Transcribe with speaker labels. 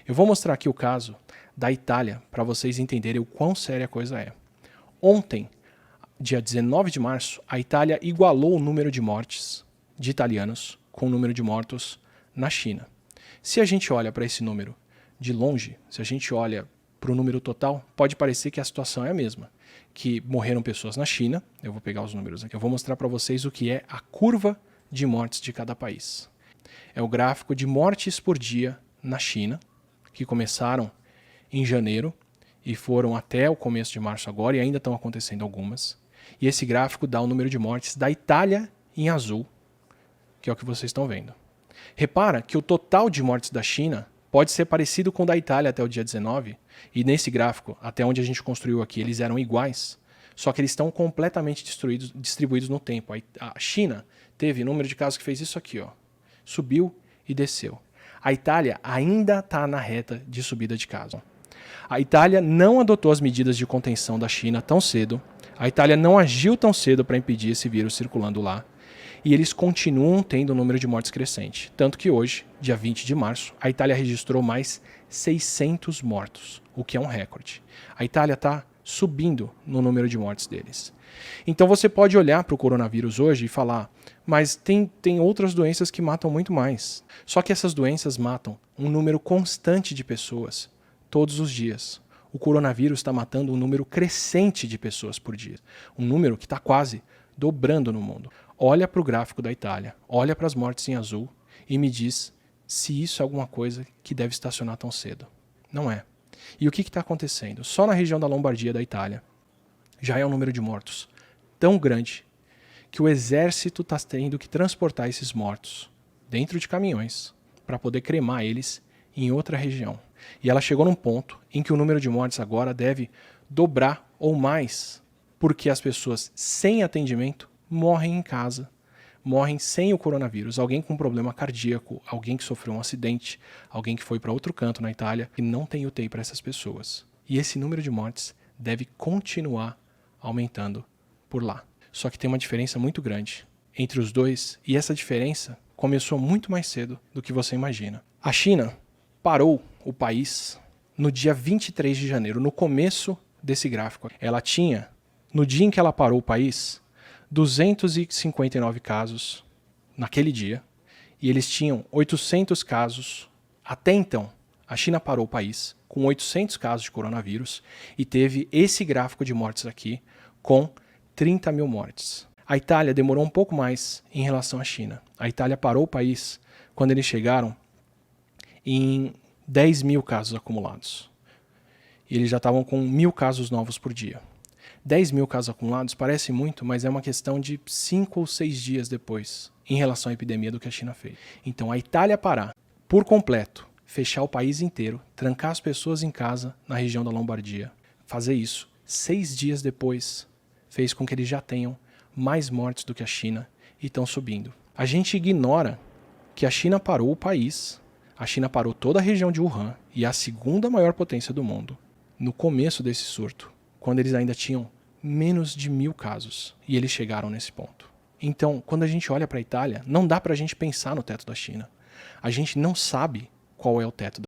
Speaker 1: Eu vou mostrar aqui o caso da Itália para vocês entenderem o quão séria a coisa é. Ontem, dia 19 de março, a Itália igualou o número de mortes de italianos com o número de mortos na China. Se a gente olha para esse número de longe, se a gente olha para o número total, pode parecer que a situação é a mesma, que morreram pessoas na China. Eu vou pegar os números aqui, eu vou mostrar para vocês o que é a curva de mortes de cada país. É o gráfico de mortes por dia na China, que começaram em janeiro e foram até o começo de março agora, e ainda estão acontecendo algumas. E esse gráfico dá o número de mortes da Itália em azul, que é o que vocês estão vendo. Repara que o total de mortes da China pode ser parecido com o da Itália até o dia 19, e nesse gráfico, até onde a gente construiu aqui, eles eram iguais, só que eles estão completamente distribuídos no tempo. A China teve número de casos que fez isso aqui, ó, subiu e desceu. A Itália ainda está na reta de subida de casos. A Itália não adotou as medidas de contenção da China tão cedo, a Itália não agiu tão cedo para impedir esse vírus circulando lá, e eles continuam tendo um número de mortes crescente. Tanto que hoje, dia 20 de março, a Itália registrou mais 600 mortos, o que é um recorde. A Itália está subindo no número de mortes deles. Então você pode olhar para o coronavírus hoje e falar, mas tem outras doenças que matam muito mais. Só que essas doenças matam um número constante de pessoas todos os dias. O coronavírus está matando um número crescente de pessoas por dia. Um número que está quase dobrando no mundo. Olha para o gráfico da Itália, olha para as mortes em azul e me diz se isso é alguma coisa que deve estacionar tão cedo. Não é. E o que está acontecendo? Só na região da Lombardia da Itália já é um número de mortos tão grande que o exército está tendo que transportar esses mortos dentro de caminhões para poder cremar eles em outra região. E ela chegou num ponto em que o número de mortes agora deve dobrar ou mais, porque as pessoas sem atendimento morrem em casa, morrem sem o coronavírus. Alguém com problema cardíaco, alguém que sofreu um acidente, alguém que foi para outro canto na Itália e não tem UTI para essas pessoas. E esse número de mortes deve continuar aumentando por lá. Só que tem uma diferença muito grande entre os dois, e essa diferença começou muito mais cedo do que você imagina. A China parou o país no dia 23 de janeiro, no começo desse gráfico. Ela tinha, no dia em que ela parou o país, 259 casos naquele dia, e eles tinham 800 casos. Até então, a China parou o país com 800 casos de coronavírus e teve esse gráfico de mortes aqui com 30 mil mortes. A Itália demorou um pouco mais em relação à China. A Itália parou o país quando eles chegaram em 10 mil casos acumulados. E eles já estavam com 1.000 casos novos por dia. 10 mil casos acumulados parece muito, mas é uma questão de 5 ou 6 dias depois, em relação à epidemia do que a China fez. Então a Itália parar por completo, fechar o país inteiro, trancar as pessoas em casa na região da Lombardia, fazer isso 6 dias depois, fez com que eles já tenham mais mortes do que a China e estão subindo. A gente ignora que a China parou o país, a China parou toda a região de Wuhan, e é a segunda maior potência do mundo, no começo desse surto, quando eles ainda tinham menos de 1.000 casos, e eles chegaram nesse ponto. Então, quando a gente olha para a Itália, não dá para a gente pensar no teto da China. A gente não sabe qual é o teto